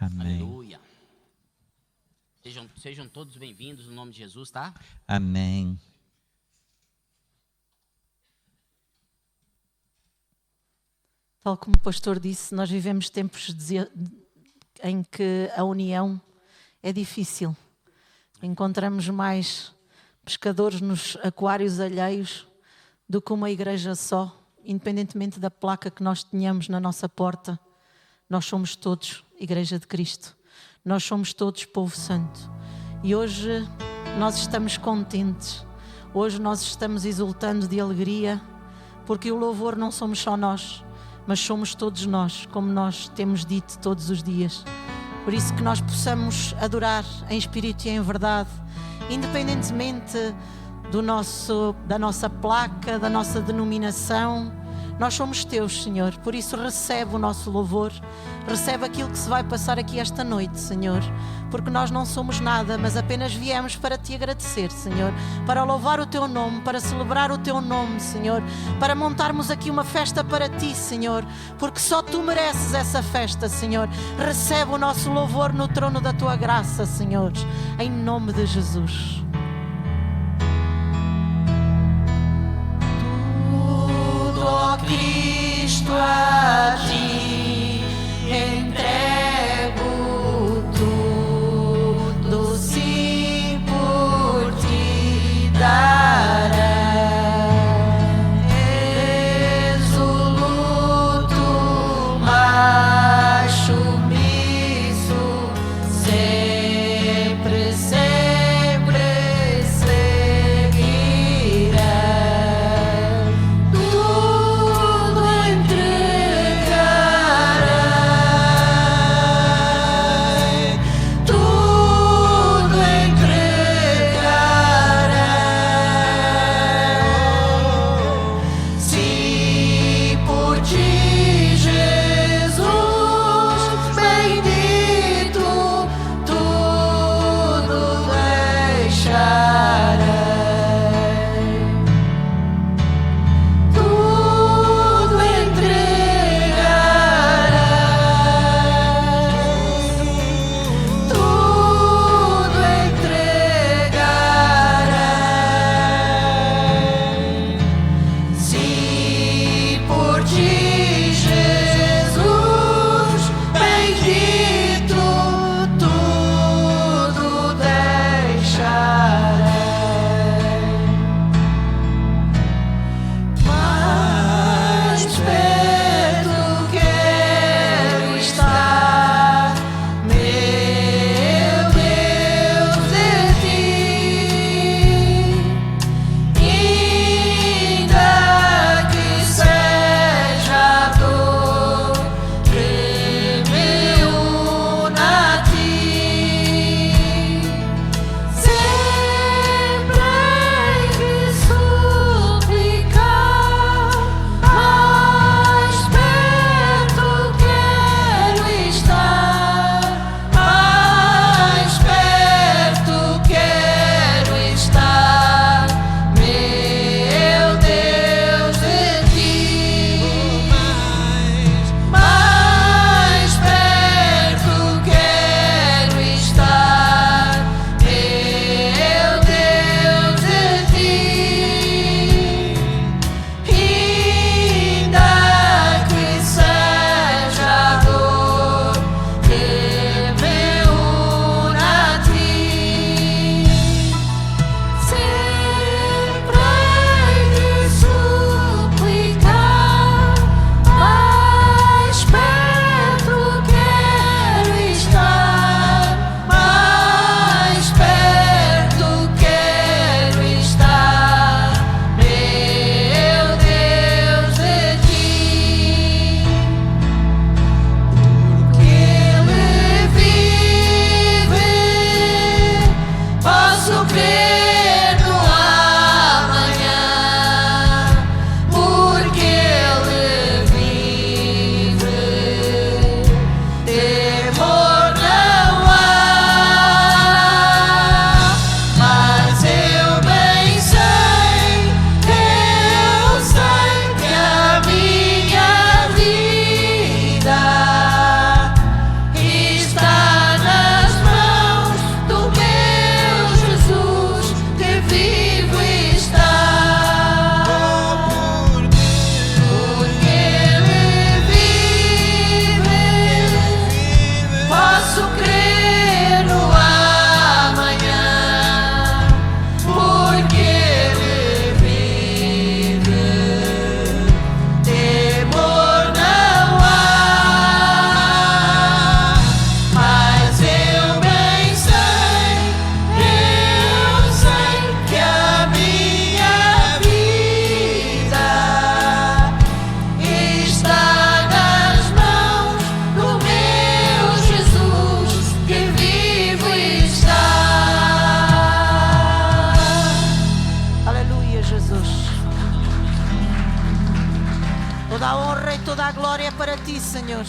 Amém. Aleluia. Sejam todos bem-vindos no nome de Jesus, tá? Amém. Tal como o pastor disse, nós vivemos tempos em que a união é difícil. Encontramos mais pescadores nos aquários alheios do que uma igreja só, independentemente da placa que nós tenhamos na nossa porta. Nós somos todos Igreja de Cristo. Nós somos todos povo santo. E hoje nós estamos contentes. Hoje nós estamos exultando de alegria, porque o louvor não somos só nós, mas somos todos nós, como nós temos dito todos os dias. Por isso que nós possamos adorar em espírito e em verdade, independentemente da nossa placa, da nossa denominação. Nós somos teus, Senhor, por isso recebe o nosso louvor, recebe aquilo que se vai passar aqui esta noite, Senhor, porque nós não somos nada, mas apenas viemos para te agradecer, Senhor, para louvar o teu nome, para celebrar o teu nome, Senhor, para montarmos aqui uma festa para ti, Senhor, porque só tu mereces essa festa, Senhor. Recebe o nosso louvor no trono da tua graça, Senhor, em nome de Jesus. Ó Cristo, a ti entrego tudo, se por ti darei. Resoluto, mas sumiço, sempre, sempre seguirei. Tudo entregarei. toda a glória é para ti, Senhor.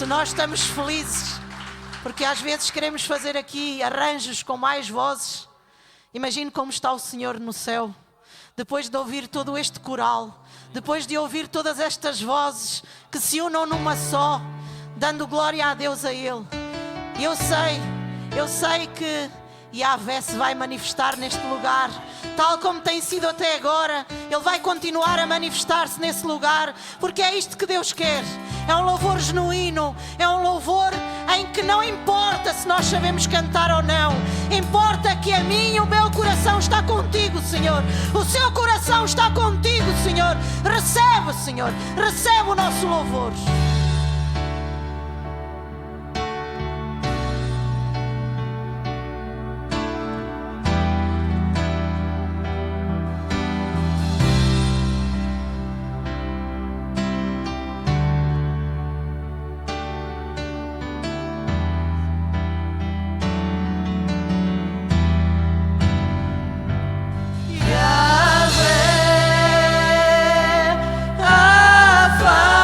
Se nós estamos felizes, porque às vezes queremos fazer aqui arranjos com mais vozes, imagine como está o Senhor no céu, depois de ouvir todo este coral, depois de ouvir todas estas vozes que se unam numa só, dando glória a Deus a Ele. E eu sei que Yahvé se vai manifestar neste lugar, tal como tem sido até agora. Ele vai continuar a manifestar-se nesse lugar, porque é isto que Deus quer. É um louvor genuíno, é um louvor em que não importa se nós sabemos cantar ou não, importa que a mim e o meu coração está contigo, Senhor. O seu coração está contigo, Senhor. Recebe, Senhor, recebe o nosso louvor. Alpha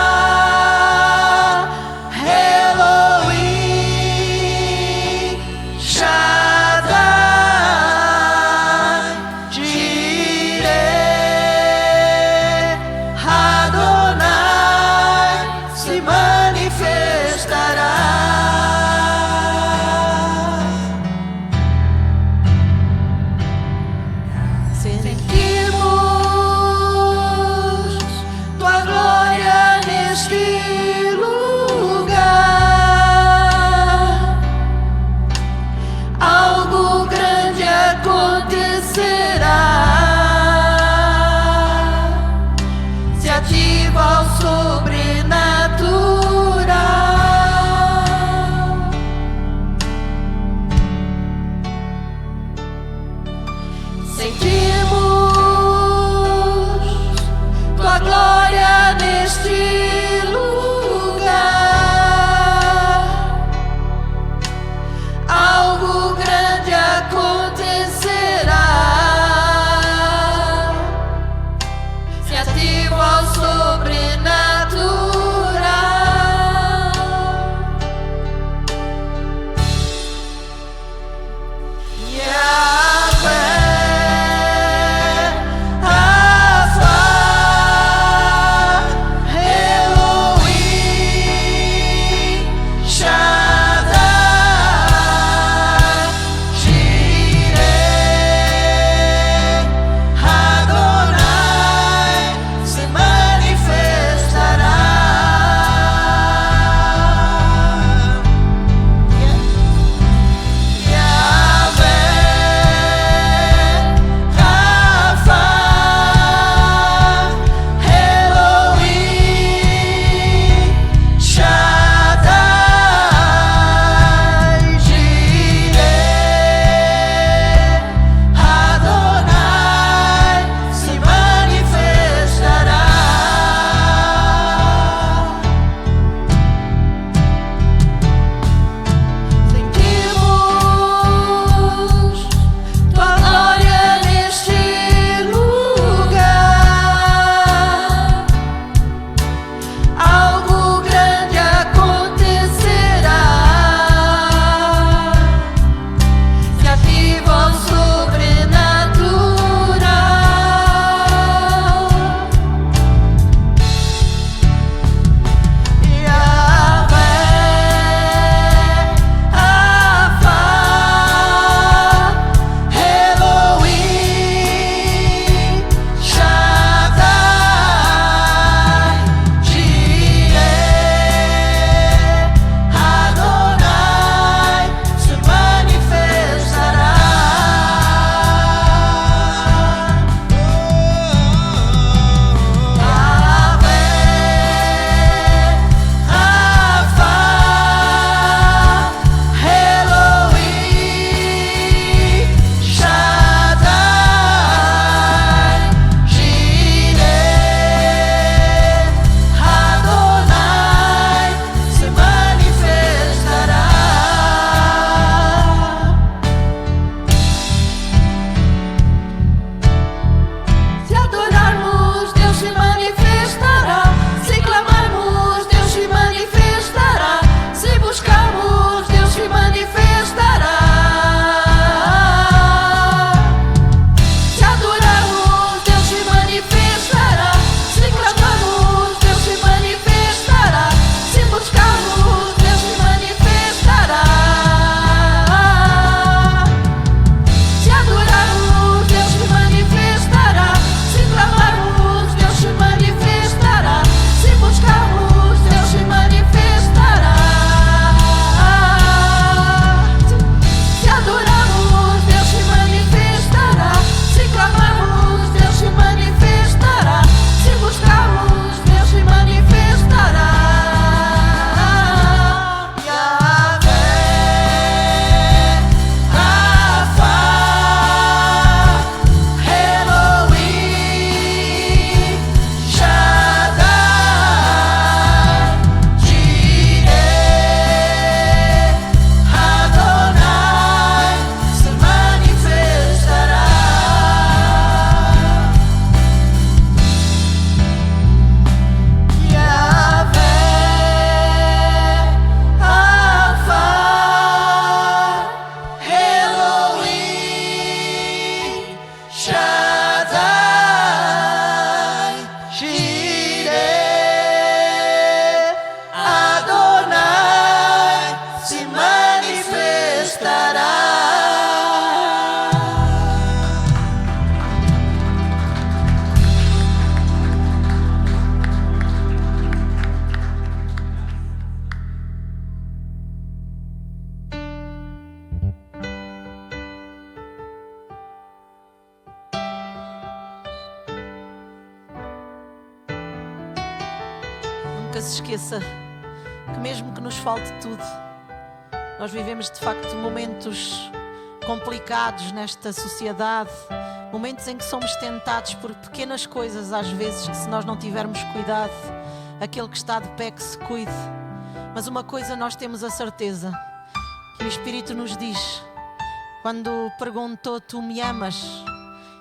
nunca se esqueça que mesmo que nos falte tudo, nós vivemos de facto momentos complicados nesta sociedade, momentos em que somos tentados por pequenas coisas às vezes, que se nós não tivermos cuidado, aquele que está de pé que se cuide. Mas uma coisa nós temos a certeza, que o Espírito nos diz, quando perguntou: tu me amas?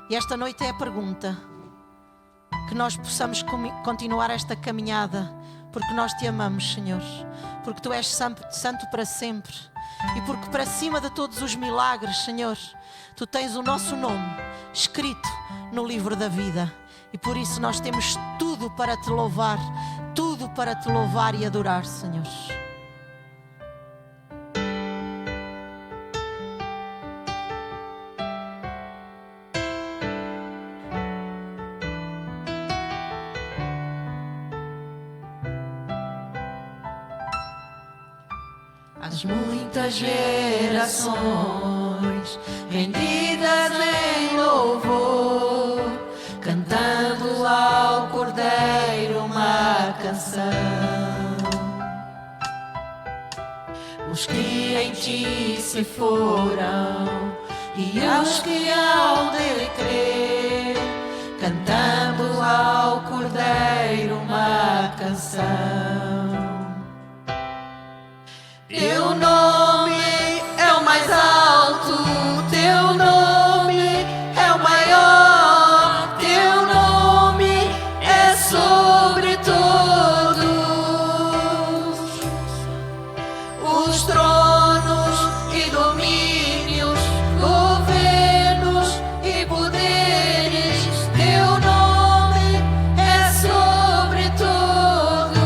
E esta noite é a pergunta, que nós possamos continuar esta caminhada, porque nós te amamos, Senhor, porque tu és santo para sempre, e porque para cima de todos os milagres, Senhor, tu tens o nosso nome escrito no livro da vida, e por isso nós temos tudo para te louvar e adorar, Senhor. As muitas gerações rendidas em louvor, cantando ao Cordeiro uma canção. Os que em ti se foram e os que hão de crer, cantando ao Cordeiro uma canção. Teu nome é o mais alto, teu nome é o maior, teu nome é sobre todos os tronos e domínios, governos e poderes. Teu nome é sobre todos.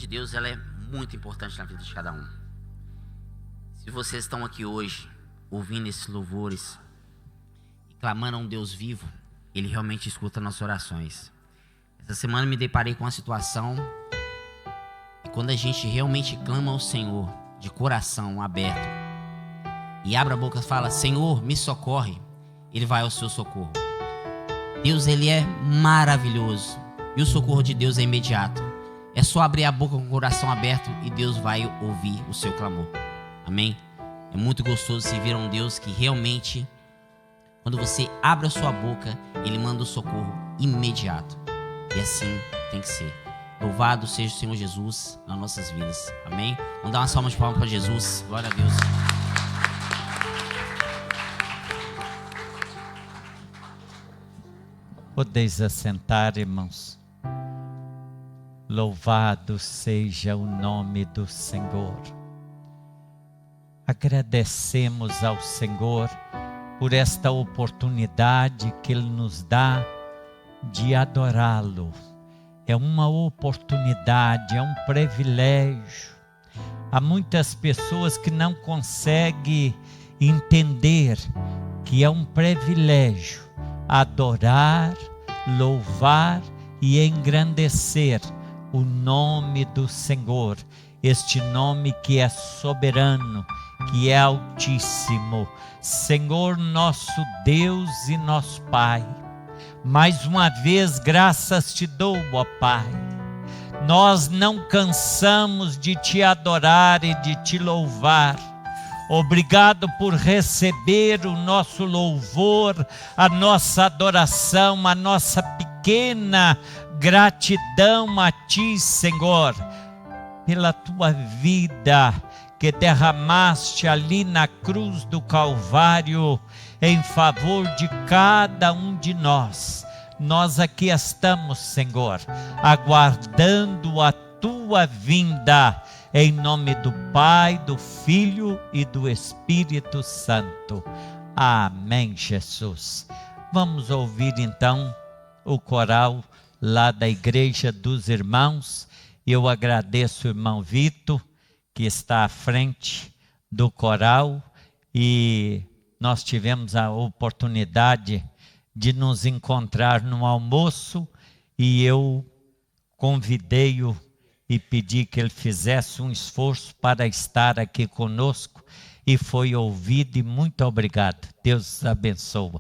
de Deus, ela é muito importante na vida de cada um. Se vocês estão aqui hoje, ouvindo esses louvores e clamando a um Deus vivo, Ele realmente escuta nossas orações. Essa semana me deparei com uma situação, e quando a gente realmente clama ao Senhor, de coração aberto, e abre a boca e fala: Senhor, me socorre, Ele vai ao seu socorro. Deus, Ele é maravilhoso, e o socorro de Deus é imediato. É só abrir a boca com o coração aberto e Deus vai ouvir o seu clamor. Amém? É muito gostoso servir a um Deus que realmente, quando você abre a sua boca, Ele manda o socorro imediato. E assim tem que ser. Louvado seja o Senhor Jesus nas nossas vidas. Amém? Vamos dar uma salva de palmas para Jesus. Glória a Deus. Podeis assentar, irmãos. Louvado seja o nome do Senhor. Agradecemos ao Senhor por esta oportunidade que Ele nos dá de adorá-lo. É uma oportunidade, é um privilégio. Há muitas pessoas que não conseguem entender que é um privilégio adorar, louvar e engrandecer o nome do Senhor, este nome que é soberano, que é altíssimo. Senhor nosso Deus e nosso Pai, mais uma vez graças te dou, ó Pai. Nós não cansamos de te adorar e de te louvar. Obrigado por receber o nosso louvor, a nossa adoração, a nossa pequena gratidão a ti, Senhor, pela tua vida que derramaste ali na cruz do Calvário em favor de cada um de nós. Nós aqui estamos, Senhor, aguardando a tua vinda, em nome do Pai, do Filho e do Espírito Santo. Amém, Jesus. Vamos ouvir então o coral lá da Igreja dos Irmãos. Eu agradeço o irmão Vitor, que está à frente do coral, e nós tivemos a oportunidade de nos encontrar no almoço, e eu convidei-o e pedi que ele fizesse um esforço para estar aqui conosco, e foi ouvido, e muito obrigado. Deus abençoe.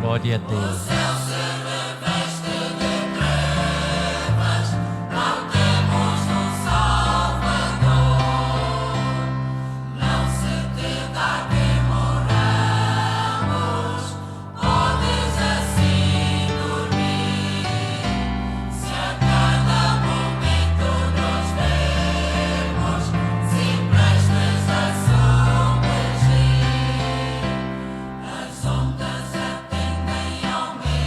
Glória a Deus. As ondas atendem ao meu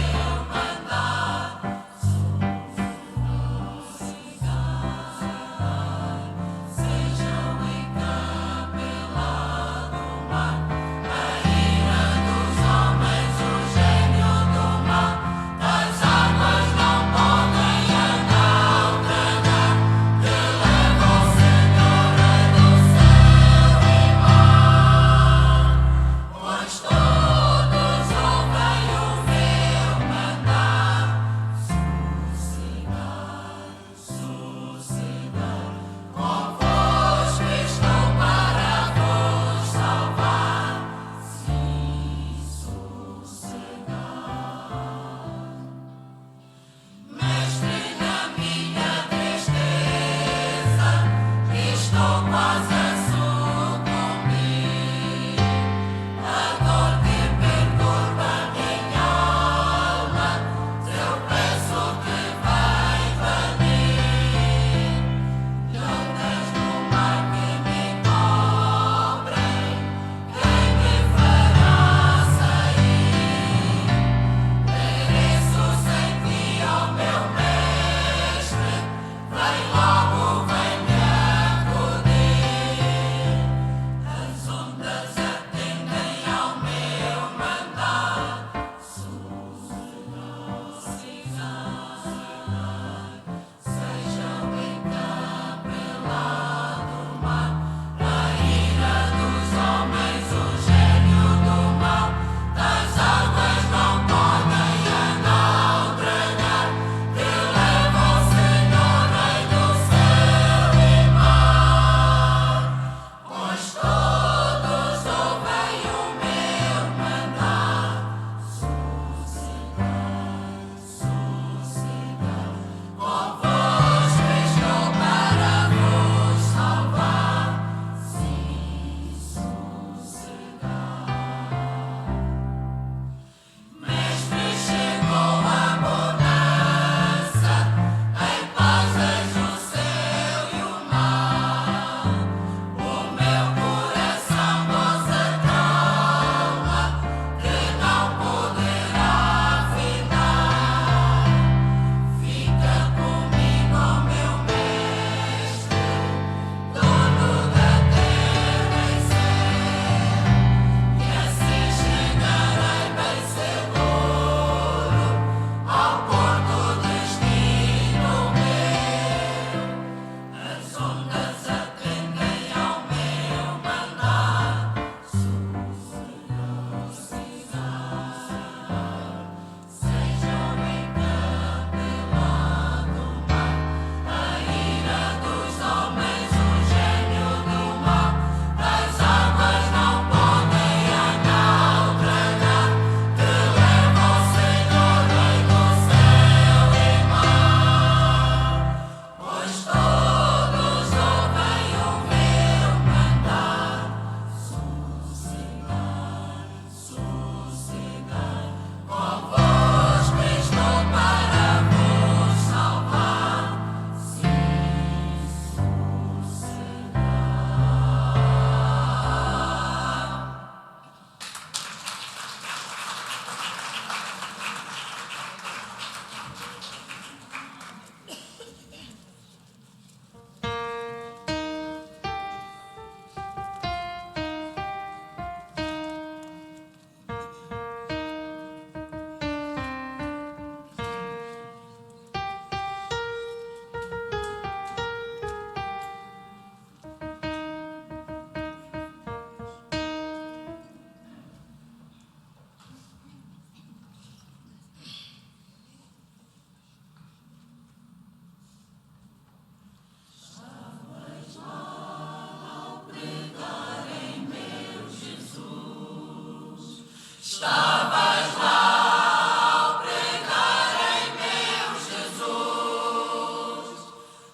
Estavas lá ao pregar em meu Jesus.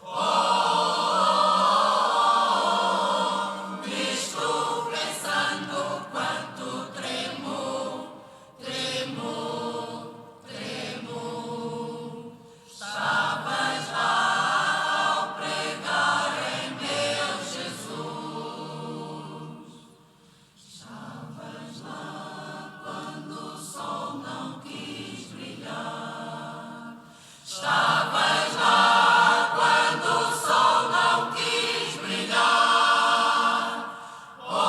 Oh, estou pensando quanto tremo, tremo, tremo. Estavas lá ao pregar em meu Jesus. Estavas lá quando o sol não quis brilhar. Estavas lá quando o sol não quis brilhar. Oh,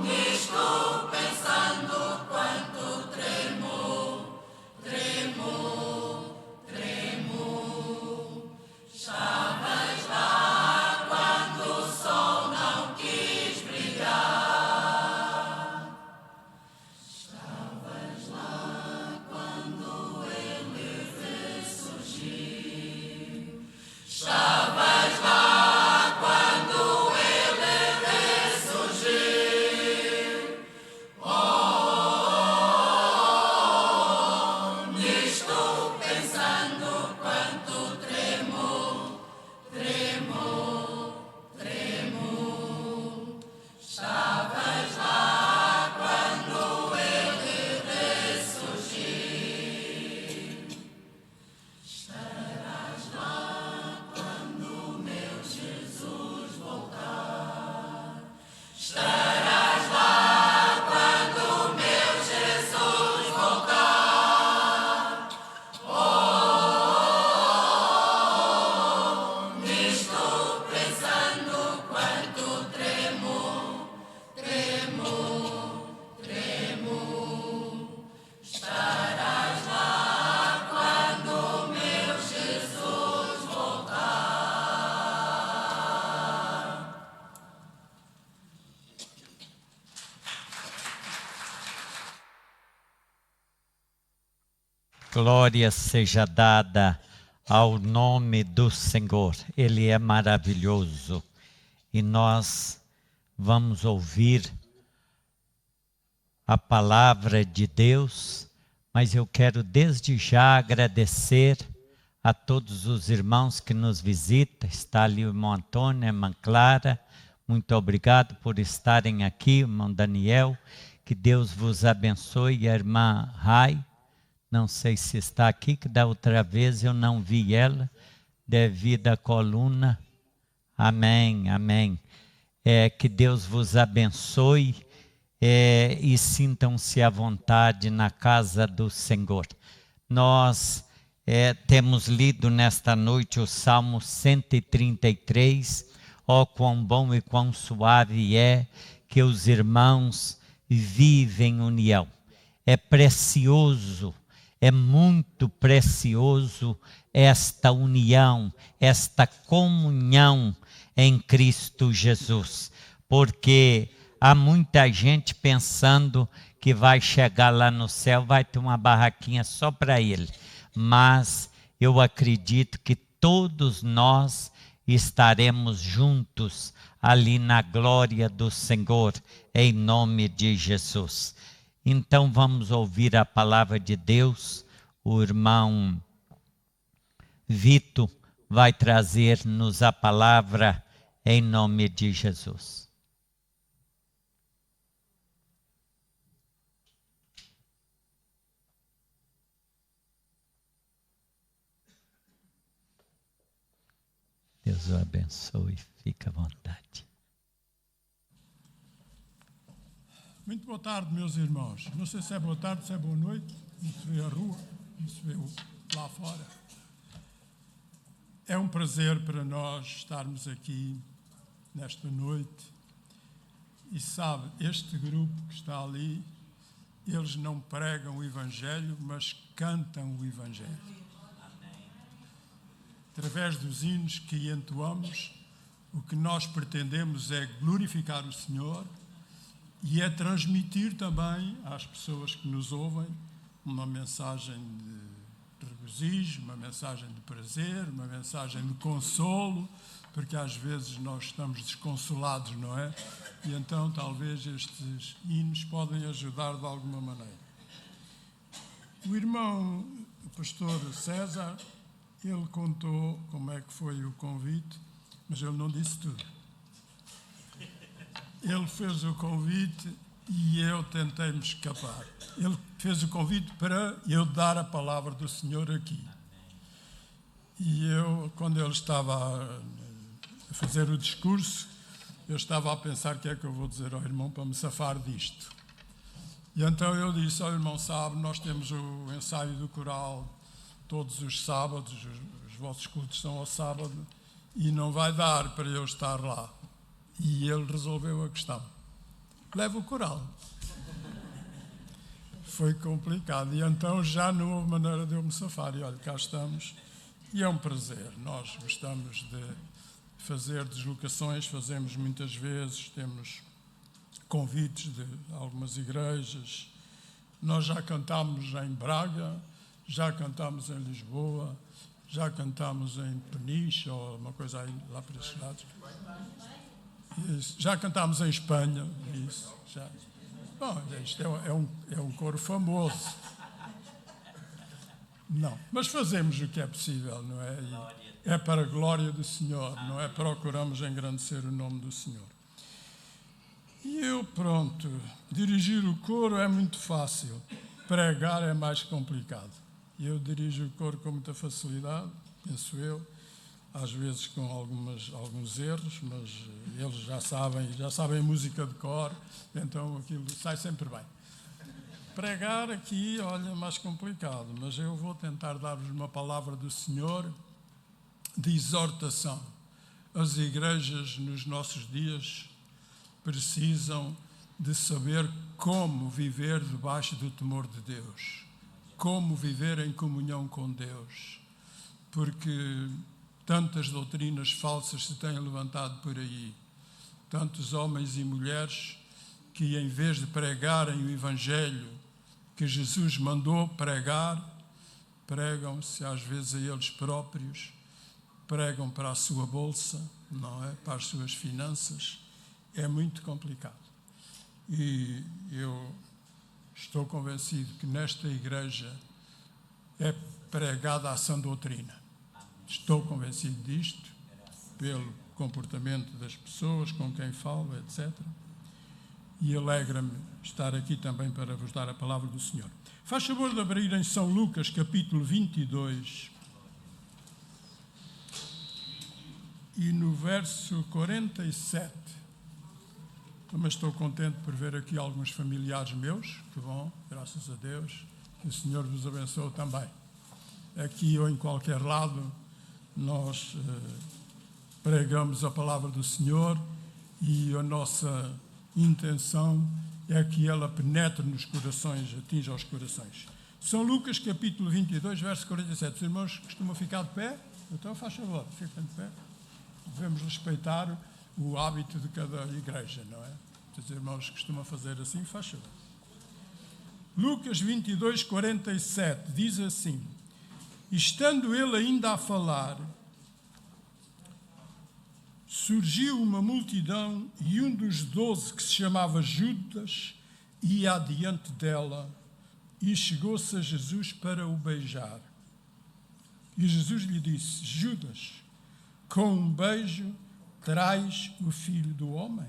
estou pensando quanto tremo, tremo, tremo. Estavas lá quando o sol não quis brilhar. Estavas lá quando ele ressurgiu. Estavas lá quando ele ressurgiu. Oh, estou pensando quanto tremo, tremo, tremo. Estavas lá quando ele ressurgiu. Estarás lá quando meu Jesus voltar. Estarás lá quando meu Jesus voltar. Oh, estou pensando quanto tremo, tremo, tremo. Estarás lá quando meu Jesus voltar. Glória seja dada ao nome do Senhor. Ele é maravilhoso. E nós vamos ouvir a palavra de Deus, mas eu quero desde já agradecer a todos os irmãos que nos visitam. Está ali o irmão Antônio, a irmã Clara. Muito obrigado por estarem aqui, irmão Daniel. Que Deus vos abençoe. E a irmã Rai, não sei se está aqui, que da outra vez eu não vi ela, devido à coluna. Amém, amém. Que Deus vos abençoe e sintam-se à vontade na casa do Senhor. Nós temos lido nesta noite o Salmo 133. Ó, quão bom e quão suave é que os irmãos vivem em união. É precioso. É muito precioso esta união, esta comunhão em Cristo Jesus, porque há muita gente pensando que vai chegar lá no céu, vai ter uma barraquinha só para ele, mas eu acredito que todos nós estaremos juntos ali na glória do Senhor, em nome de Jesus. Então vamos ouvir a palavra de Deus. O irmão Vito vai trazer-nos a palavra em nome de Jesus. Deus o abençoe, fica à vontade. Muito boa tarde, meus irmãos. Não sei se é boa tarde, se é boa noite. Não se vê a rua, não se vê lá fora. É um prazer para nós estarmos aqui nesta noite. E sabe, este grupo que está ali, eles não pregam o Evangelho, mas cantam o Evangelho. Através dos hinos que entoamos, o que nós pretendemos é glorificar o Senhor e é transmitir também às pessoas que nos ouvem uma mensagem de regozijo, uma mensagem de prazer, uma mensagem de consolo, porque às vezes nós estamos desconsolados, não é? E então talvez estes hinos podem ajudar de alguma maneira. O irmão, o pastor César, ele contou como é que foi o convite, mas ele não disse tudo. Ele fez o convite e eu tentei me escapar. Ele fez o convite para eu dar a palavra do Senhor aqui. E eu, quando ele estava a fazer o discurso, eu estava a pensar o que é que eu vou dizer ao irmão para me safar disto. E então eu disse ao irmão, sabe, nós temos o ensaio do coral todos os sábados, os vossos cultos são ao sábado, e não vai dar para eu estar lá. E ele resolveu a questão. Leva o coral. Foi complicado. E então já não houve maneira de eu me safar. E olha, cá estamos. E é um prazer. Nós gostamos de fazer deslocações, fazemos muitas vezes, temos convites de algumas igrejas. Nós já cantámos em Braga, já cantámos em Lisboa, já cantámos em Peniche, ou uma coisa aí lá para esses lados. Isso. Já cantámos em Espanha, isso, já. Bom, isto é um coro famoso. Não, mas fazemos o que é possível, não é? E é para a glória do Senhor, não é? Procuramos engrandecer o nome do Senhor. E eu, pronto, dirigir o coro é muito fácil, pregar é mais complicado. E eu dirijo o coro com muita facilidade, penso eu, às vezes com alguns erros, mas eles já sabem música de cor, então aquilo sai sempre bem. Pregar aqui, olha, é mais complicado, mas eu vou tentar dar-vos uma palavra do Senhor de exortação. As igrejas nos nossos dias precisam de saber como viver debaixo do temor de Deus, como viver em comunhão com Deus, porque tantas doutrinas falsas se têm levantado por aí, tantos homens e mulheres que, em vez de pregarem o Evangelho que Jesus mandou pregar, pregam-se às vezes a eles próprios, pregam para a sua bolsa, não é? Para as suas finanças. É muito complicado. E eu estou convencido que nesta igreja é pregada a sã doutrina. Estou convencido disto, pelo comportamento das pessoas com quem falo, etc. E alegra-me estar aqui também para vos dar a palavra do Senhor. Faz favor de abrir em São Lucas, capítulo 22, e no verso 47. Mas estou contente por ver aqui alguns familiares meus, que bom, graças a Deus, que o Senhor vos abençoe também. Aqui ou em qualquer lado, nós pregamos a palavra do Senhor e a nossa intenção é que ela penetre nos corações, atinja os corações. São Lucas, capítulo 22, verso 47. Os irmãos costumam ficar de pé? Então, faz favor, fiquem de pé. Devemos respeitar o hábito de cada igreja, não é? Os irmãos costumam fazer assim, faz favor. Lucas 22, 47, diz assim: estando ele ainda a falar, surgiu uma multidão e um dos 12, que se chamava Judas, ia adiante dela e chegou-se a Jesus para o beijar. E Jesus lhe disse: Judas, com um beijo traz o Filho do Homem?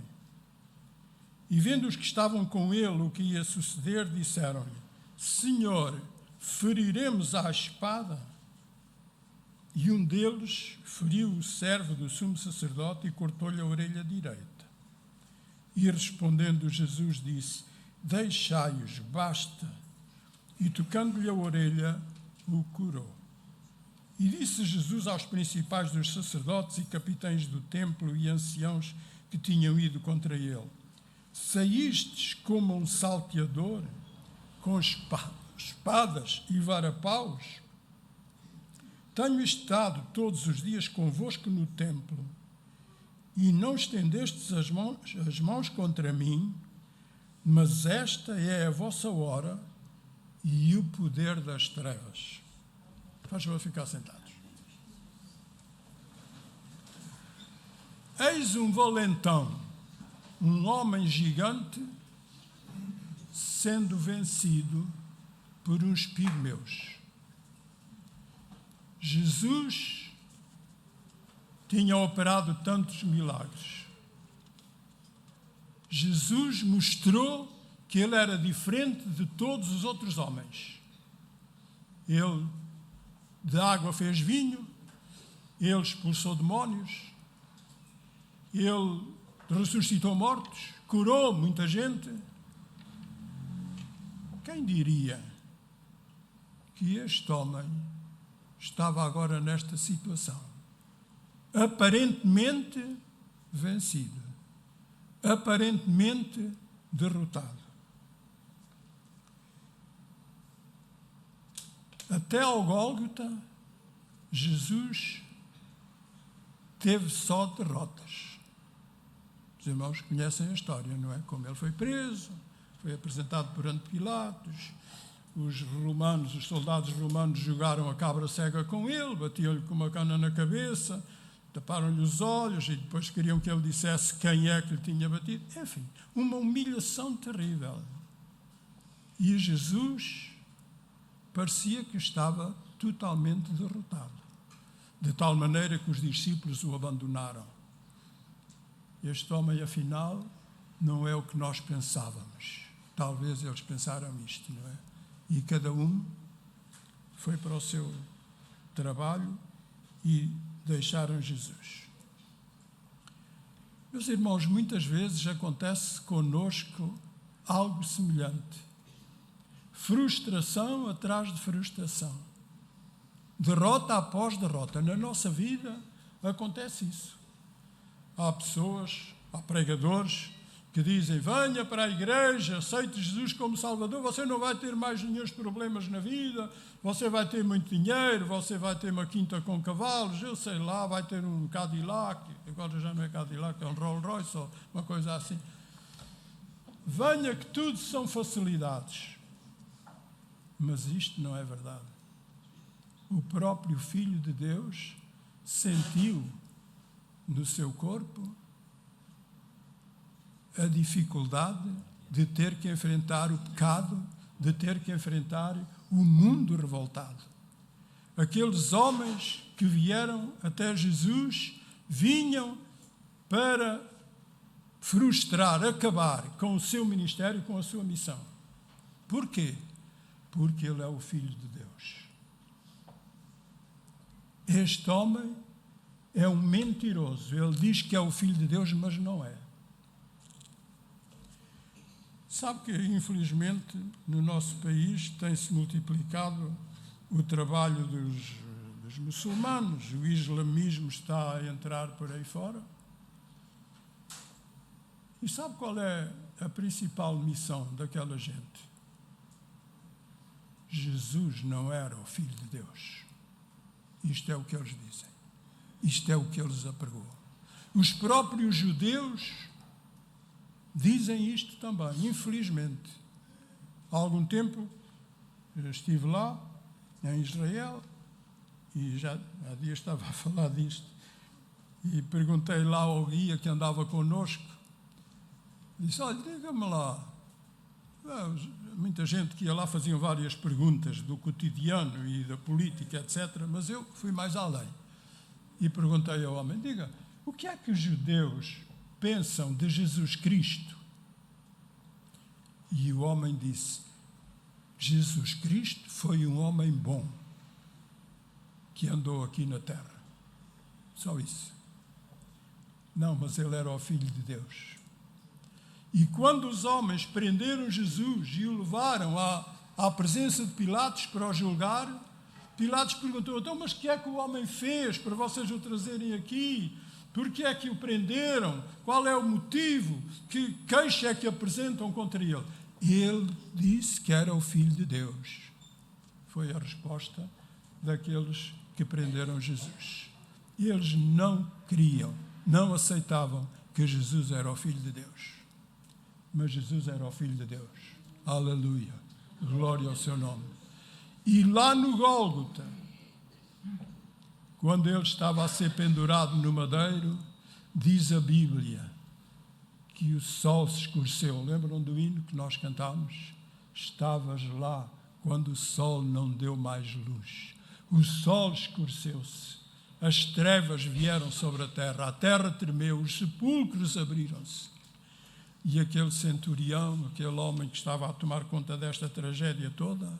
E vendo os que estavam com ele o que ia suceder, disseram-lhe: Senhor, feriremos à espada? E um deles feriu o servo do sumo sacerdote e cortou-lhe a orelha direita. E respondendo Jesus disse: deixai-os, basta. E tocando-lhe a orelha, o curou. E disse Jesus aos principais dos sacerdotes e capitães do templo e anciãos que tinham ido contra ele: saístes como um salteador, com espadas e varapaus? Tenho estado todos os dias convosco no templo, e não estendestes as mãos contra mim, mas esta é a vossa hora e o poder das trevas. Faz favor ficar sentados. Eis um valentão, um homem gigante, sendo vencido por uns pigmeus. Jesus tinha operado tantos milagres. Jesus mostrou que ele era diferente de todos os outros homens. Ele de água fez vinho, ele expulsou demónios, ele ressuscitou mortos, curou muita gente. Quem diria que este homem estava agora nesta situação? Aparentemente vencido, aparentemente derrotado. Até ao Gólgota, Jesus teve só derrotas. Os irmãos conhecem a história, não é? Como ele foi preso, foi apresentado perante Pilatos, os romanos, os soldados romanos jogaram a cabra cega com ele, batiam-lhe com uma cana na cabeça, taparam-lhe os olhos e depois queriam que ele dissesse quem é que lhe tinha batido. Enfim, uma humilhação terrível. E Jesus parecia que estava totalmente derrotado, de tal maneira que os discípulos o abandonaram. Este homem, afinal, não é o que nós pensávamos. Talvez eles pensaram isto, não é? E cada um foi para o seu trabalho e deixaram Jesus. Meus irmãos, muitas vezes acontece conosco algo semelhante. Frustração atrás de frustração. Derrota após derrota. Na nossa vida acontece isso. Há pessoas, há pregadores que dizem: venha para a igreja, aceite Jesus como Salvador, você não vai ter mais nenhum problemas na vida, você vai ter muito dinheiro, você vai ter uma quinta com cavalos, eu sei lá, vai ter um Cadillac, agora já não é Cadillac, é um Rolls Royce ou uma coisa assim. Venha que tudo são facilidades. Mas isto não é verdade. O próprio Filho de Deus sentiu no seu corpo a dificuldade de ter que enfrentar o pecado, de ter que enfrentar o mundo revoltado. Aqueles homens que vieram até Jesus vinham para frustrar, acabar com o seu ministério, com a sua missão. Porquê? Porque ele é o Filho de Deus. Este homem é um mentiroso. Ele diz que é o Filho de Deus, mas não é. Sabe que, infelizmente, no nosso país tem-se multiplicado o trabalho dos muçulmanos. O islamismo está a entrar por aí fora. E sabe qual é a principal missão daquela gente? Jesus não era o Filho de Deus. Isto é o que eles dizem. Isto é o que eles apregoam. Os próprios judeus dizem isto também, infelizmente. Há algum tempo estive lá, em Israel, e já há dias estava a falar disto, e perguntei lá ao guia que andava connosco, disse: olha, diga-me lá, muita gente que ia lá faziam várias perguntas do cotidiano e da política, etc., mas eu fui mais além. E perguntei ao homem: diga, o que é que os judeus pensam de Jesus Cristo? E o homem disse: Jesus Cristo foi um homem bom que andou aqui na terra. Só isso. Não, mas ele era o Filho de Deus. E quando os homens prenderam Jesus e o levaram à presença de Pilatos para o julgar, Pilatos perguntou: então, mas o que é que o homem fez para vocês o trazerem aqui? Por que é que o prenderam? Qual é o motivo? Que queixa é que apresentam contra ele? Ele disse que era o Filho de Deus. Foi a resposta daqueles que prenderam Jesus. Eles não queriam, não aceitavam que Jesus era o Filho de Deus. Mas Jesus era o Filho de Deus. Aleluia. Glória ao seu nome. E lá no Gólgota, quando ele estava a ser pendurado no madeiro, Diz a Bíblia que o sol se escureceu. Lembram do hino que nós cantámos? Estavas lá quando o sol não deu mais luz. O sol escureceu-se, as trevas vieram sobre a terra tremeu, os sepulcros abriram-se. E aquele centurião, aquele homem que estava a tomar conta desta tragédia toda,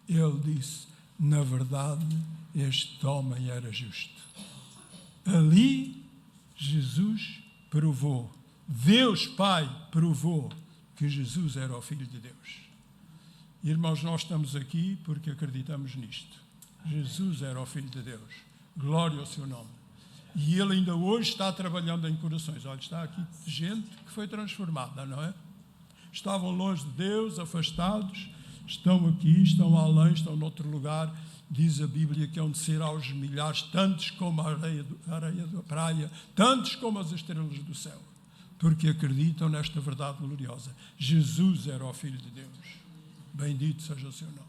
ele disse, na verdade, este homem era justo. Ali, Jesus provou, Deus Pai provou que Jesus era o Filho de Deus. Irmãos, nós estamos aqui porque acreditamos nisto. Jesus era o Filho de Deus. Glória ao seu nome. E Ele ainda hoje está trabalhando em corações. Olha, está aqui gente que foi transformada, não é? Estavam longe de Deus, afastados, estão aqui, estão além, estão noutro lugar. Diz a Bíblia que hão de ser aos milhares, tantos como a areia da praia, tantos como as estrelas do céu, porque acreditam nesta verdade gloriosa. Jesus era o Filho de Deus. Bendito seja o seu nome.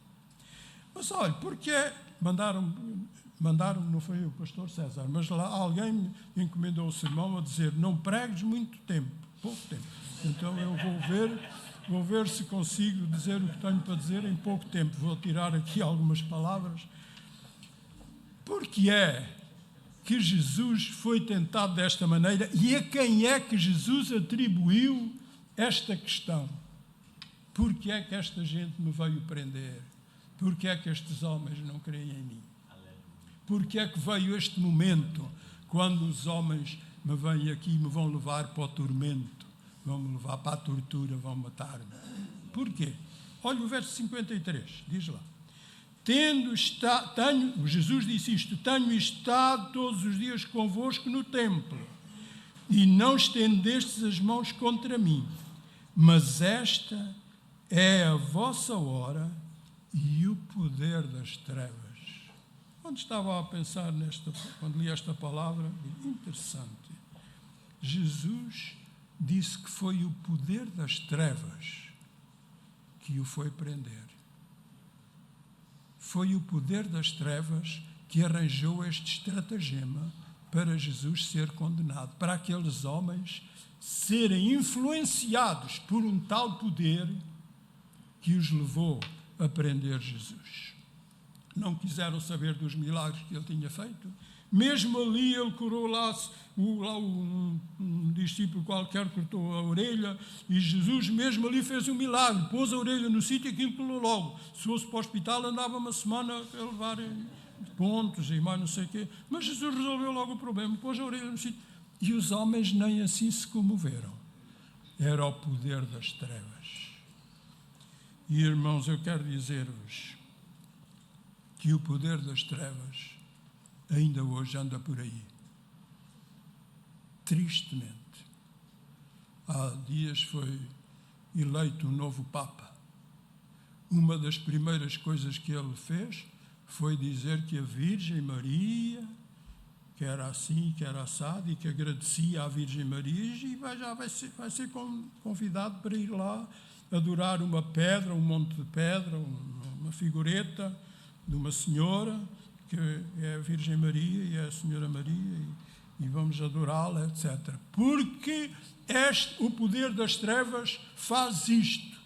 Mas olha, porque mandaram, não foi o pastor César, mas lá alguém me encomendou o sermão a dizer, não pregues muito tempo, pouco tempo. Então eu vou ver se consigo dizer o que tenho para dizer em pouco tempo. Vou tirar aqui algumas palavras. Porque é que Jesus foi tentado desta maneira e a quem é que Jesus atribuiu esta questão? Porque é que esta gente me veio prender? Porque é que estes homens não creem em mim? Porque é que veio este momento quando os homens me vêm aqui e me vão levar para o tormento, vão-me levar para a tortura, vão matar-me? Porquê? Olha o verso 53, diz lá. Jesus disse isto, tenho estado todos os dias convosco no templo e não estendestes as mãos contra mim, mas esta é a vossa hora e o poder das trevas. Quando estava a pensar quando li esta palavra, interessante. Jesus disse que foi o poder das trevas que o foi prender. Foi o poder das trevas que arranjou este estratagema para Jesus ser condenado, para aqueles homens serem influenciados por um tal poder que os levou a prender Jesus. Não quiseram saber dos milagres que ele tinha feito. Mesmo ali ele curou lá um discípulo qualquer, cortou a orelha, e Jesus mesmo ali fez um milagre, pôs a orelha no sítio e aquilo pulou logo. Se fosse para o hospital andava uma semana a levar pontos e mais não sei o quê, mas Jesus resolveu logo o problema, pôs a orelha no sítio. E os homens nem assim se comoveram. Era o poder das trevas. E irmãos, eu quero dizer-vos que o poder das trevas ainda hoje anda por aí. Tristemente. Há dias foi eleito um novo Papa. Uma das primeiras coisas que ele fez foi dizer que a Virgem Maria, que era assim, que era assado, e que agradecia à Virgem Maria, e vai ser convidado para ir lá adorar uma pedra, um monte de pedra, uma figureta de uma senhora, que é a Virgem Maria e é a Senhora Maria, e vamos adorá-la, etc. Porque o poder das trevas faz isto.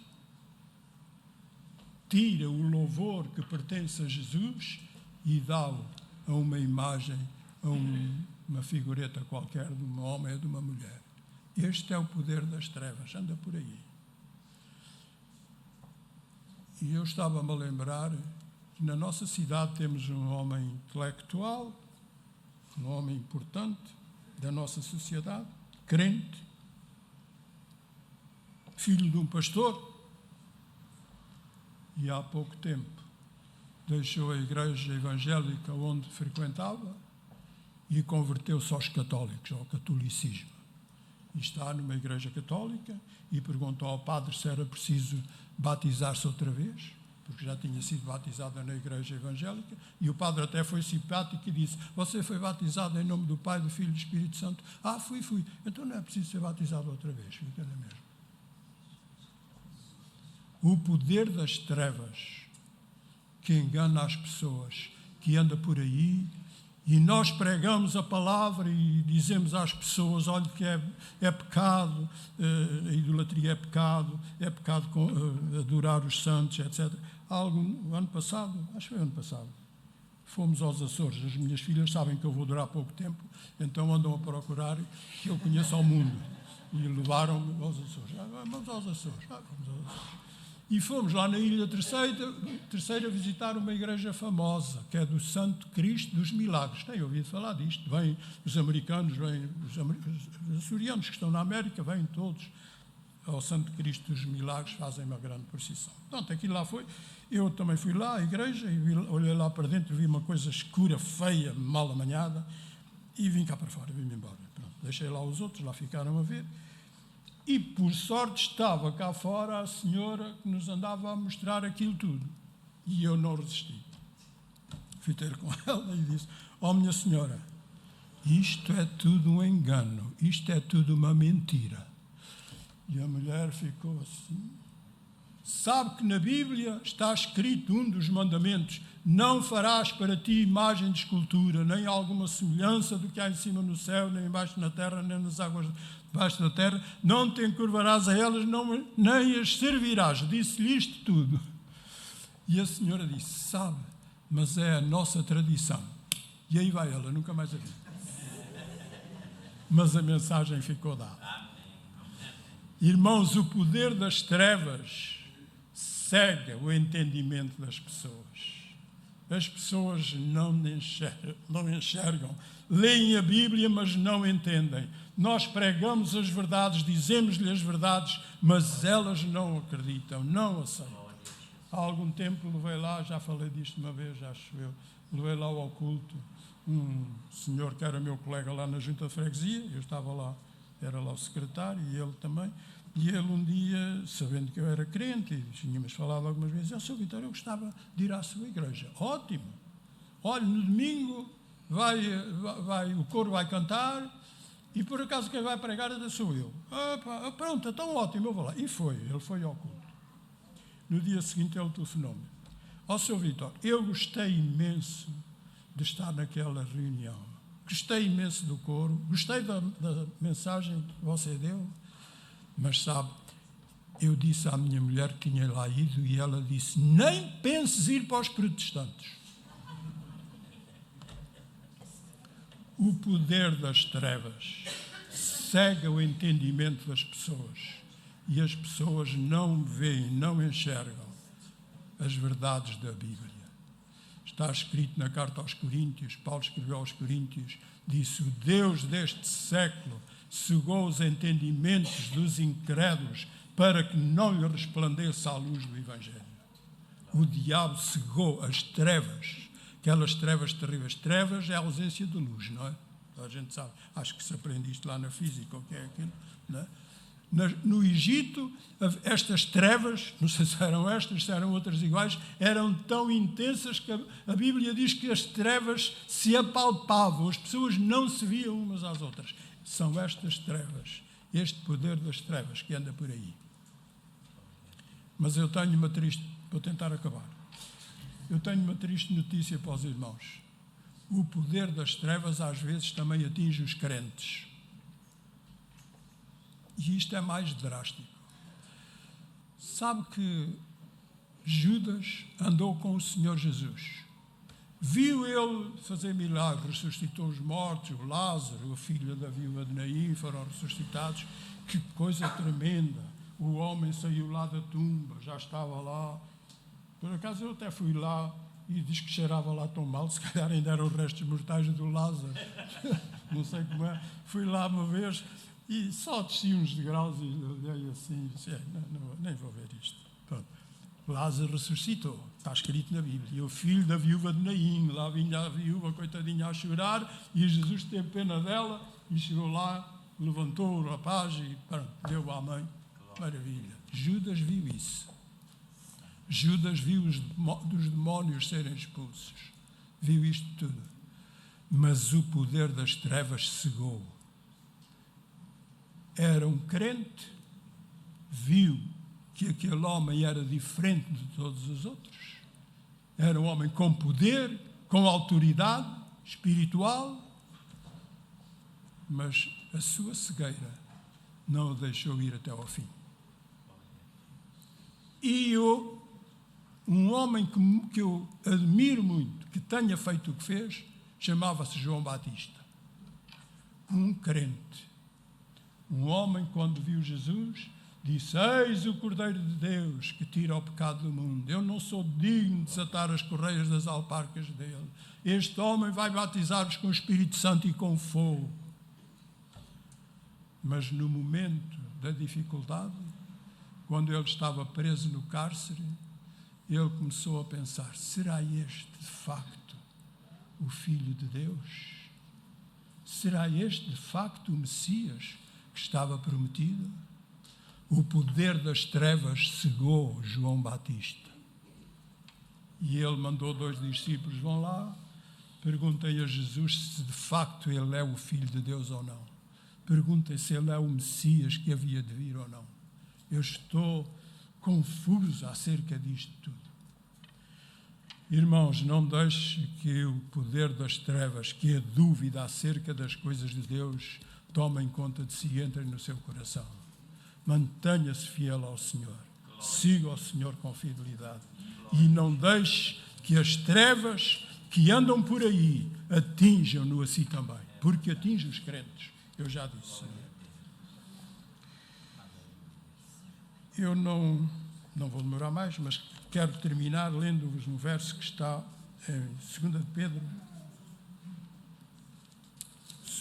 Tira o louvor que pertence a Jesus e dá-o a uma imagem, a uma figureta qualquer de um homem ou de uma mulher. Este é o poder das trevas, anda por aí. E eu estava-me a lembrar que na nossa cidade temos um homem intelectual, um homem importante da nossa sociedade, crente, filho de um pastor, e há pouco tempo deixou a igreja evangélica onde frequentava e converteu-se aos católicos, ao catolicismo. E está numa igreja católica e perguntou ao padre se era preciso batizar-se outra vez, porque já tinha sido batizada na igreja evangélica, e o padre até foi simpático e disse, você foi batizado em nome do Pai, do Filho e do Espírito Santo? Ah, fui. Então não é preciso ser batizado outra vez, fica na mesma. O poder das trevas que engana as pessoas, que anda por aí E nós pregamos a palavra e dizemos às pessoas, olha que é pecado, a idolatria é pecado adorar os santos, etc. Ano passado, acho que foi ano passado, fomos aos Açores. As minhas filhas sabem que eu vou durar pouco tempo, então andam a procurar que eu conheça o mundo. E levaram-me aos Açores. Vamos aos Açores. E fomos lá na Ilha Terceira visitar uma igreja famosa, que é do Santo Cristo dos Milagres. Têm ouvido falar disto? Vêm os americanos, vêm os açorianos que estão na América, vêm todos ao Santo Cristo dos Milagres, fazem uma grande procissão. Portanto, aquilo lá foi. Eu também fui lá à igreja e olhei lá para dentro, vi uma coisa escura, feia, mal amanhada, e vim cá para fora, vim-me embora. Pronto, deixei lá os outros, lá ficaram a ver. E, por sorte, estava cá fora a senhora que nos andava a mostrar aquilo tudo. E eu não resisti. Fui ter com ela e disse, minha senhora, isto é tudo um engano, isto é tudo uma mentira. E a mulher ficou assim. Sabe que na Bíblia está escrito um dos mandamentos, não farás para ti imagem de escultura, nem alguma semelhança do que há em cima no céu, nem embaixo na terra, nem nas águas debaixo da terra, não te encurvarás a elas, nem as servirás. Disse-lhe isto tudo. E a senhora disse, sabe, mas é a nossa tradição. E aí vai ela, nunca mais a vi. Mas a mensagem ficou dada. Irmãos, o poder das trevas cega o entendimento das pessoas. As pessoas não enxergam. Leem a Bíblia, mas não entendem. Nós pregamos as verdades, dizemos-lhe as verdades, mas elas não acreditam, não aceitam. Há algum tempo levei lá, já falei disto uma vez, acho eu, levei lá ao culto um senhor que era meu colega lá na Junta de Freguesia, eu estava lá, era lá o secretário e ele também. E ele um dia, sabendo que eu era crente, e tínhamos falado algumas vezes, Sr. Vitor, eu gostava de ir à sua igreja. Ótimo! Olha, no domingo o coro vai cantar e por acaso quem vai pregar sou eu. Pronto, então ótimo, eu vou lá. E ele foi ao culto. No dia seguinte ele telefonou-me. Sr. Vitor, eu gostei imenso de estar naquela reunião. Gostei imenso do coro, gostei da mensagem que você deu. Mas sabe, eu disse à minha mulher que tinha lá ido e ela disse, nem penses ir para os protestantes. O poder das trevas cega o entendimento das pessoas e as pessoas não veem, não enxergam as verdades da Bíblia. Está escrito na carta aos Coríntios, Paulo escreveu aos Coríntios, disse, o Deus deste século cegou os entendimentos dos incrédulos para que não lhe resplandeça a luz do Evangelho. O diabo cegou as trevas, aquelas trevas terríveis. Trevas é a ausência de luz, não é? A gente sabe, acho que se aprende isto lá na física, o que é aquilo, não é? No Egito, estas trevas, não sei se eram estas, se eram outras iguais, eram tão intensas que a Bíblia diz que as trevas se apalpavam, as pessoas não se viam umas às outras. São estas trevas, este poder das trevas que anda por aí. Mas eu tenho uma triste, vou tentar acabar. Eu tenho uma triste notícia para os irmãos. O poder das trevas às vezes também atinge os crentes. E isto é mais drástico. Sabe que Judas andou com o Senhor Jesus. Viu ele fazer milagres, ressuscitou os mortos, o Lázaro, o filho da viúva de Naim, foram ressuscitados. Que coisa tremenda. O homem saiu lá da tumba, já estava lá. Por acaso eu até fui lá e diz que cheirava lá tão mal, se calhar ainda eram os restos mortais do Lázaro. Não sei como é. Fui lá uma vez e só desci uns degraus e olhei assim e disse, nem vou ver isto. Pronto. Lázaro ressuscitou, está escrito na Bíblia. E o filho da viúva de Naim, lá vinha a viúva, coitadinha, a chorar, e Jesus teve pena dela e chegou lá, levantou o rapaz e pronto, deu à mãe. Maravilha. Judas viu isso. Judas viu os demónios serem expulsos. Viu isto tudo. Mas o poder das trevas cegou. Era um crente, viu que aquele homem era diferente de todos os outros. Era um homem com poder, com autoridade, espiritual, mas a sua cegueira não o deixou ir até ao fim. E um homem que eu admiro muito, que tenha feito o que fez, chamava-se João Batista. Um crente. Um homem, quando viu Jesus, disse: eis o Cordeiro de Deus que tira o pecado do mundo. Eu não sou digno de desatar as correias das alparcas dele. Este homem vai batizar-vos com o Espírito Santo e com fogo. Mas no momento da dificuldade, quando ele estava preso no cárcere, ele começou a pensar: será este de facto o Filho de Deus? Será este de facto o Messias que estava prometido? O poder das trevas cegou João Batista. E ele mandou 2 discípulos: vão lá, perguntem a Jesus se de facto ele é o Filho de Deus ou não. Perguntem se ele é o Messias que havia de vir ou não. Eu estou confuso acerca disto tudo. Irmãos, não deixe que o poder das trevas, que a dúvida acerca das coisas de Deus, tomem conta de si e entrem no seu coração. Mantenha-se fiel ao Senhor. Siga o Senhor com fidelidade. E não deixe que as trevas que andam por aí atinjam-no a si também. Porque atinge os crentes. Eu já disse. Eu não vou demorar mais, mas quero terminar lendo-vos um verso que está em 2 de Pedro.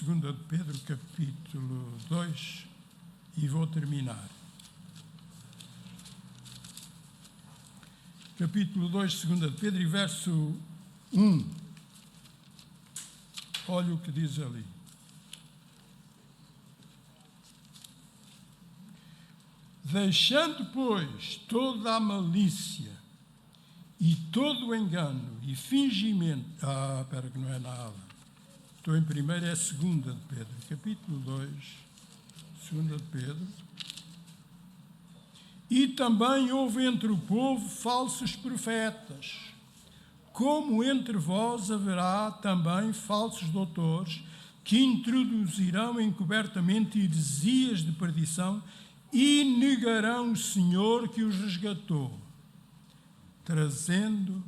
2 de Pedro, capítulo 2, e vou terminar. Capítulo 2, 2 de Pedro, e verso 1. Olha o que diz ali. Deixando, pois, toda a malícia e todo o engano e fingimento... espera que não é nada. Estou em primeiro, é 2 de Pedro, capítulo 2, 2 de Pedro. E também houve entre o povo falsos profetas, como entre vós haverá também falsos doutores, que introduzirão encobertamente heresias de perdição e negarão o Senhor que os resgatou, trazendo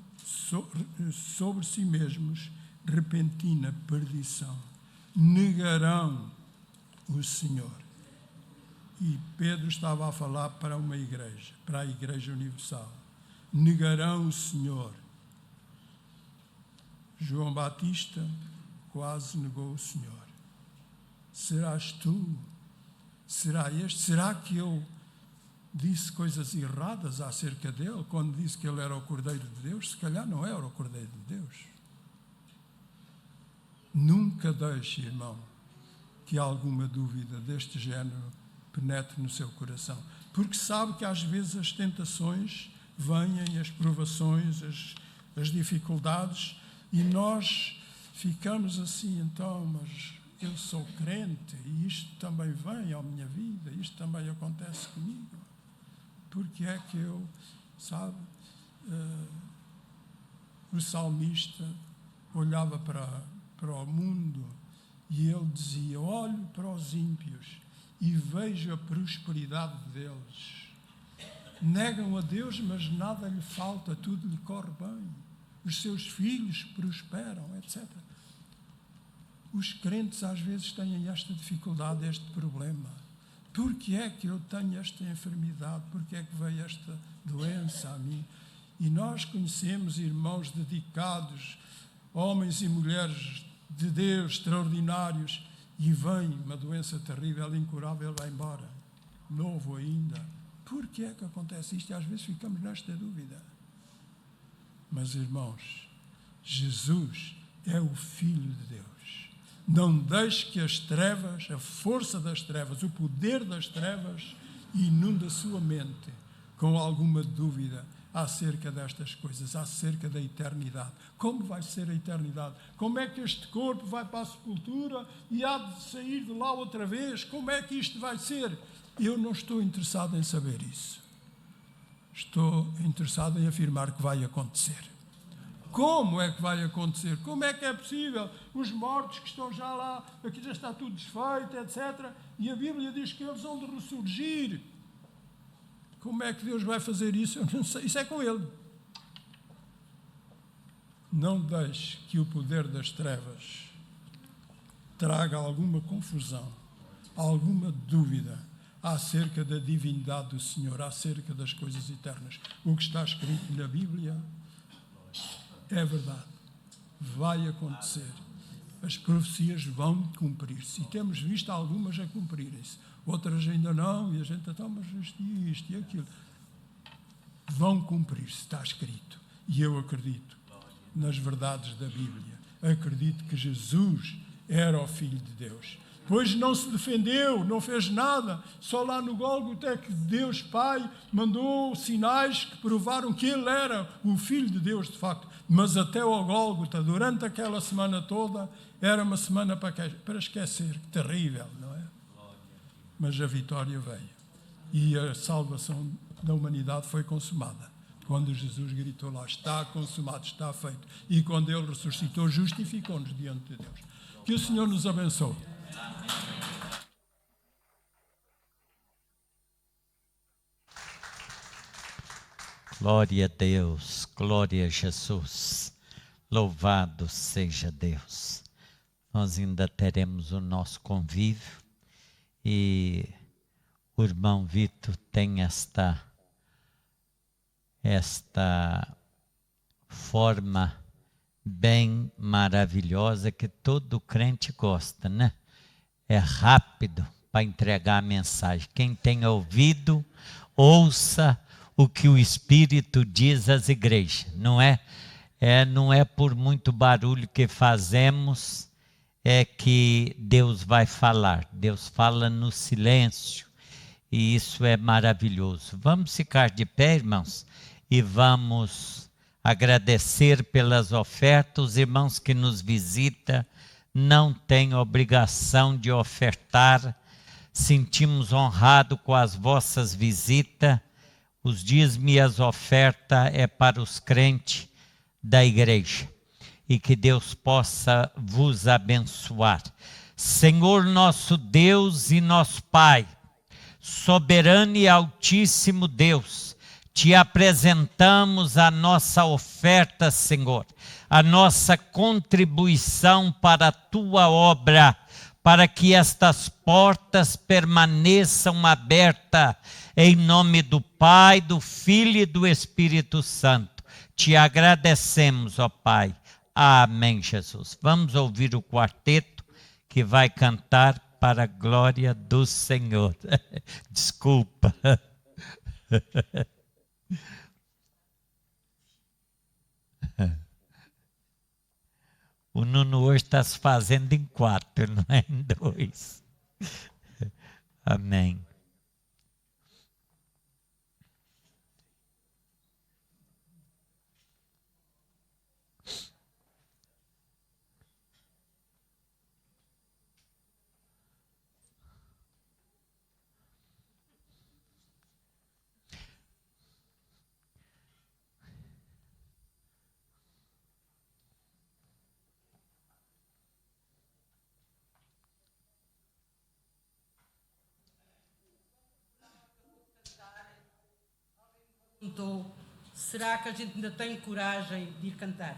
sobre si mesmos repentina perdição. Negarão o Senhor. E Pedro estava a falar para uma igreja, para a Igreja Universal. Negarão o Senhor. João Batista quase negou o Senhor. Serás tu? Será este? Será que eu disse coisas erradas acerca dele quando disse que ele era o Cordeiro de Deus? Se calhar não era o Cordeiro de Deus. Nunca deixe, irmão, que alguma dúvida deste género penetre no seu coração. Porque sabe que às vezes as tentações vêm, as provações, as dificuldades, e nós ficamos assim, então, mas eu sou crente e isto também vem à minha vida, isto também acontece comigo. Porque é que eu, sabe, o salmista olhava para o mundo e ele dizia: olho para os ímpios e vejo a prosperidade deles. Negam a Deus, mas nada lhe falta, tudo lhe corre bem. Os seus filhos prosperam, etc. Os crentes às vezes têm esta dificuldade, este problema. Por que é que eu tenho esta enfermidade? Por que é que veio esta doença a mim? E nós conhecemos irmãos dedicados, homens e mulheres de Deus, extraordinários, e vem uma doença terrível, incurável, ele vai embora, novo ainda. Por que é que acontece isto? E às vezes ficamos nesta dúvida. Mas, irmãos, Jesus é o Filho de Deus. Não deixe que as trevas, a força das trevas, o poder das trevas, inunde a sua mente com alguma dúvida acerca destas coisas, acerca da eternidade. Como vai ser a eternidade? Como é que este corpo vai para a sepultura e há de sair de lá outra vez? Como é que isto vai ser? Eu não estou interessado em saber isso. Estou interessado em afirmar que vai acontecer. Como é que vai acontecer? Como é que é possível? Os mortos que estão já lá, aqui já está tudo desfeito, etc. E a Bíblia diz que eles vão de ressurgir. Como é que Deus vai fazer isso? Eu não sei. Isso é com Ele. Não deixe que o poder das trevas traga alguma confusão, alguma dúvida acerca da divindade do Senhor, acerca das coisas eternas. O que está escrito na Bíblia é verdade. Vai acontecer. As profecias vão cumprir-se. E temos visto algumas a cumprirem-se. Outras ainda não. E a gente está, mas isto e aquilo. Vão cumprir-se, está escrito. E eu acredito nas verdades da Bíblia. Acredito que Jesus era o Filho de Deus. Pois não se defendeu, não fez nada. Só lá no Gólgota é que Deus Pai mandou sinais que provaram que Ele era o Filho de Deus, de facto. Mas até ao Gólgota, durante aquela semana toda, era uma semana para esquecer. Terrível, não é? Mas a vitória veio. E a salvação da humanidade foi consumada. Quando Jesus gritou lá, está consumado, está feito. E quando Ele ressuscitou, justificou-nos diante de Deus. Que o Senhor nos abençoe. Glória a Deus, glória a Jesus, louvado seja Deus. Nós ainda teremos o nosso convívio e o irmão Vitor tem esta forma bem maravilhosa que todo crente gosta, né? É rápido para entregar a mensagem. Quem tem ouvido, ouça o que o Espírito diz às igrejas, não é? Não é por muito barulho que fazemos, é que Deus vai falar. Deus fala no silêncio e isso é maravilhoso. Vamos ficar de pé, irmãos, e vamos agradecer pelas ofertas. Os irmãos que nos visitam não têm obrigação de ofertar. Sentimos honrado com as vossas visitas. Os dízimos e as ofertas é para os crentes da igreja. E que Deus possa vos abençoar. Senhor nosso Deus e nosso Pai, soberano e altíssimo Deus, te apresentamos a nossa oferta, Senhor, a nossa contribuição para a tua obra, para que estas portas permaneçam abertas, em nome do Pai, do Filho e do Espírito Santo. Te agradecemos, ó Pai. Amém, Jesus. Vamos ouvir o quarteto que vai cantar para a glória do Senhor. Desculpa. O Nuno hoje está se fazendo em 4, não é em 2. Amém. Perguntou, será que a gente ainda tem coragem de ir cantar?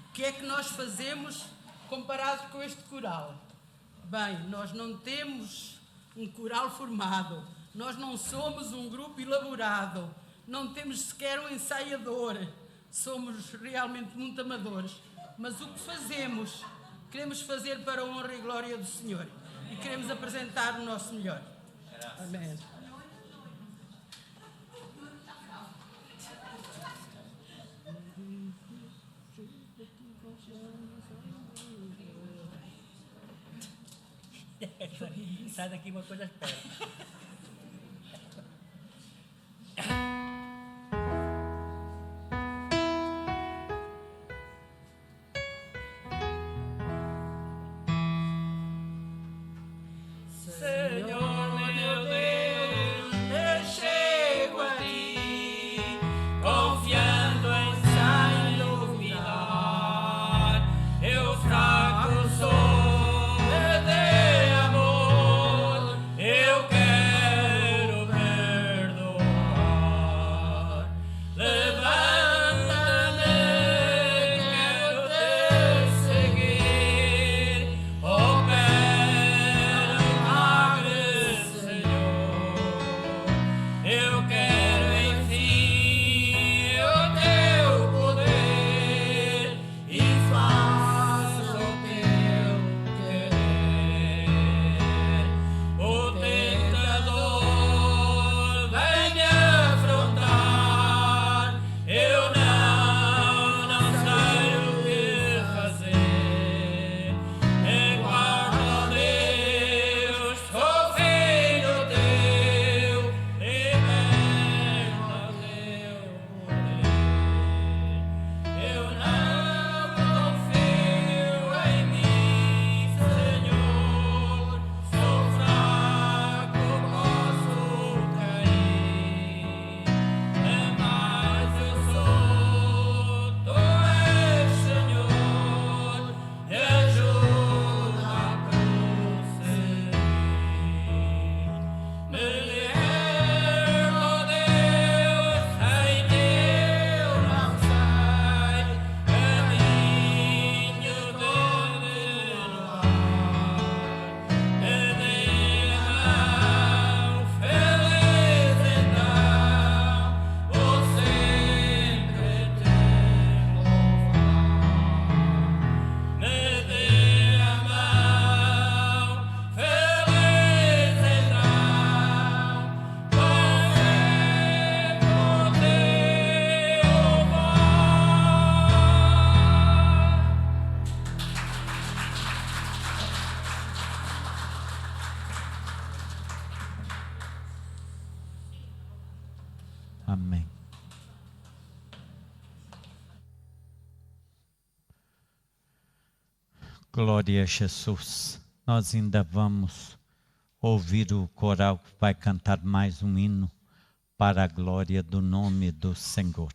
O que é que nós fazemos comparado com este coral? Bem, nós não temos um coral formado, nós não somos um grupo elaborado, não temos sequer um ensaiador, somos realmente muito amadores, mas o que fazemos, queremos fazer para a honra e glória do Senhor e queremos apresentar o nosso melhor. Amém. Sai daqui uma coisa espera. Senhor meu Deus, eu chego a ti, confiando em Santo Milagre. Amém. Glória a Jesus. Nós ainda vamos ouvir o coral que vai cantar mais um hino para a glória do nome do Senhor.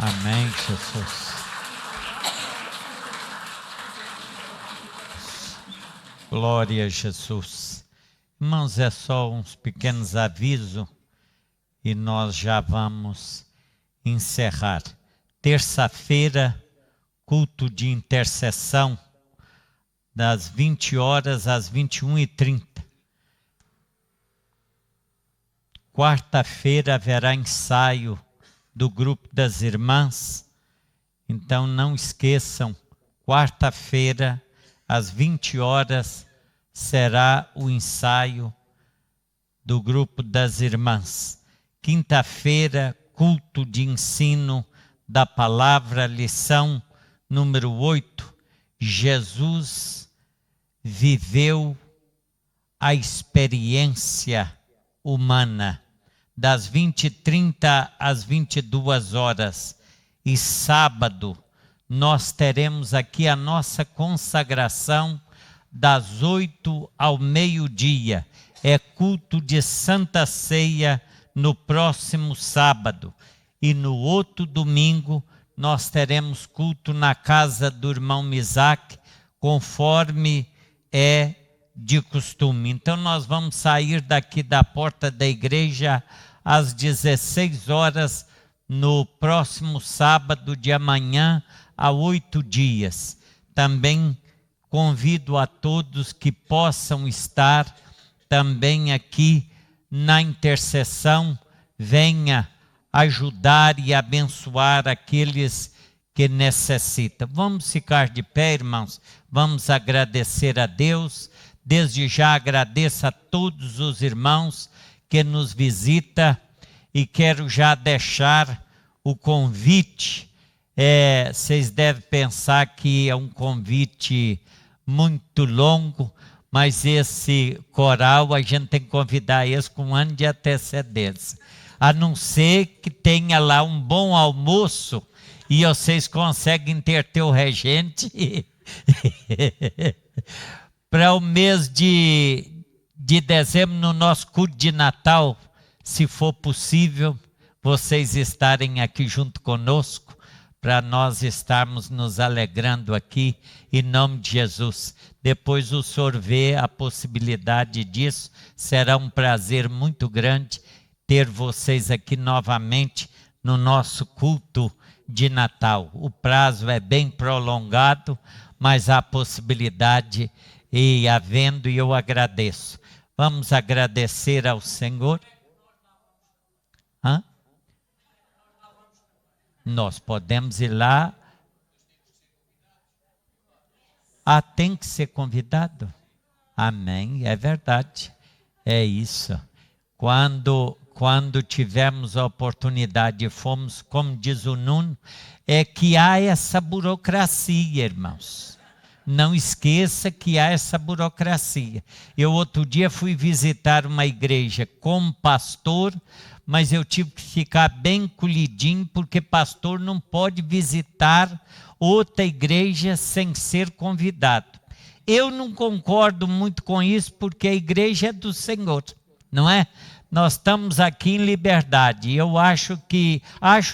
Amém, Jesus. Glória a Jesus. Irmãos, é só uns pequenos avisos e nós já vamos encerrar. Terça-feira, culto de intercessão, das 20 horas às 21h30. Quarta-feira haverá ensaio do grupo das irmãs. Então não esqueçam, quarta-feira, às 20 horas, será o ensaio do grupo das irmãs. Quinta-feira, culto de ensino da palavra, lição número 8. Jesus viveu a experiência humana, das 20h30 às 22 horas. E sábado, nós teremos aqui a nossa consagração das 8 ao meio-dia. É culto de Santa Ceia no próximo sábado. E no outro domingo, nós teremos culto na casa do irmão Misaque, conforme é de costume. Então nós vamos sair daqui da porta da igreja às 16 horas no próximo sábado de amanhã, há 8 dias. Também convido a todos que possam estar também aqui na intercessão, venha ajudar e abençoar aqueles que necessitam. Vamos ficar de pé, irmãos, vamos agradecer a Deus. Desde já agradeço a todos os irmãos que nos visitam e quero já deixar o convite. Vocês devem pensar que é um convite muito longo, mas esse coral a gente tem que convidar eles com um ano de antecedência. A não ser que tenha lá um bom almoço e vocês conseguem ter o regente para o mês de dezembro, no nosso culto de Natal, se for possível, vocês estarem aqui junto conosco, para nós estarmos nos alegrando aqui, em nome de Jesus. Depois o senhor vê a possibilidade disso, será um prazer muito grande ter vocês aqui novamente no nosso culto de Natal. O prazo é bem prolongado, mas há possibilidade e havendo, e eu agradeço. Vamos agradecer ao Senhor. Nós podemos ir lá. Tem que ser convidado? Amém, é verdade. É isso. Quando tivemos a oportunidade, fomos, como diz o Nuno, é que há essa burocracia, irmãos. Não esqueça que há essa burocracia. Eu outro dia fui visitar uma igreja como pastor, mas eu tive que ficar bem colhidinho, porque pastor não pode visitar outra igreja sem ser convidado. Eu não concordo muito com isso, porque a igreja é do Senhor, não é? Nós estamos aqui em liberdade. Eu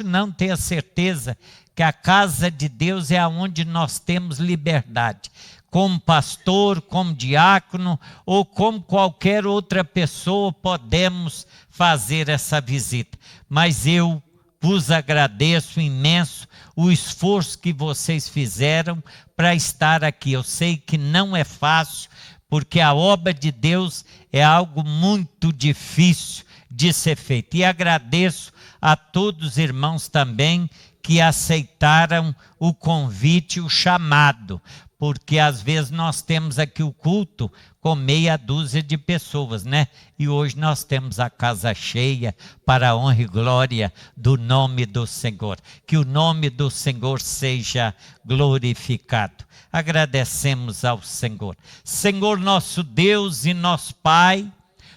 não tenho certeza que a casa de Deus é onde nós temos liberdade. Como pastor, como diácono ou como qualquer outra pessoa podemos fazer essa visita. Mas eu vos agradeço imenso o esforço que vocês fizeram para estar aqui. Eu sei que não é fácil, porque a obra de Deus é algo muito difícil de ser feito. E agradeço a todos os irmãos também que aceitaram o convite, o chamado, porque às vezes nós temos aqui o culto com meia dúzia de pessoas, né? E hoje nós temos a casa cheia para a honra e glória do nome do Senhor. Que o nome do Senhor seja glorificado. Agradecemos ao Senhor. Senhor nosso Deus e nosso Pai,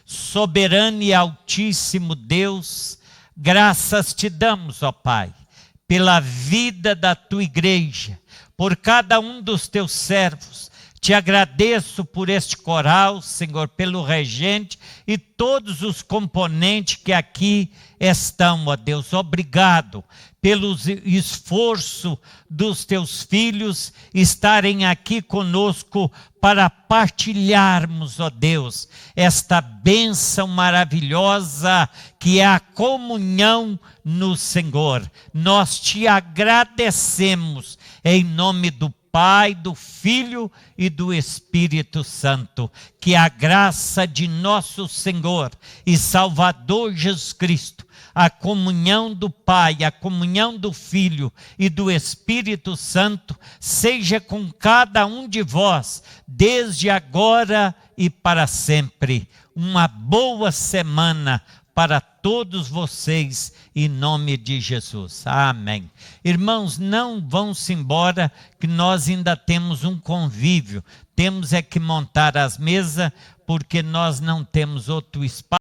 soberano e altíssimo Deus, graças te damos, ó Pai, pela vida da tua igreja, por cada um dos teus servos. Te agradeço por este coral, Senhor, pelo regente e todos os componentes que aqui estão, ó Deus. Obrigado pelo esforço dos teus filhos estarem aqui conosco para partilharmos, ó Deus, esta bênção maravilhosa que é a comunhão no Senhor. Nós te agradecemos em nome do Pai, do Filho e do Espírito Santo. Que a graça de nosso Senhor e Salvador Jesus Cristo, a comunhão do Pai, a comunhão do Filho e do Espírito Santo, seja com cada um de vós, desde agora e para sempre. Uma boa semana para todos vocês, em nome de Jesus. Amém. Irmãos, não vão-se embora, que nós ainda temos um convívio. Temos é que montar as mesas, porque nós não temos outro espaço.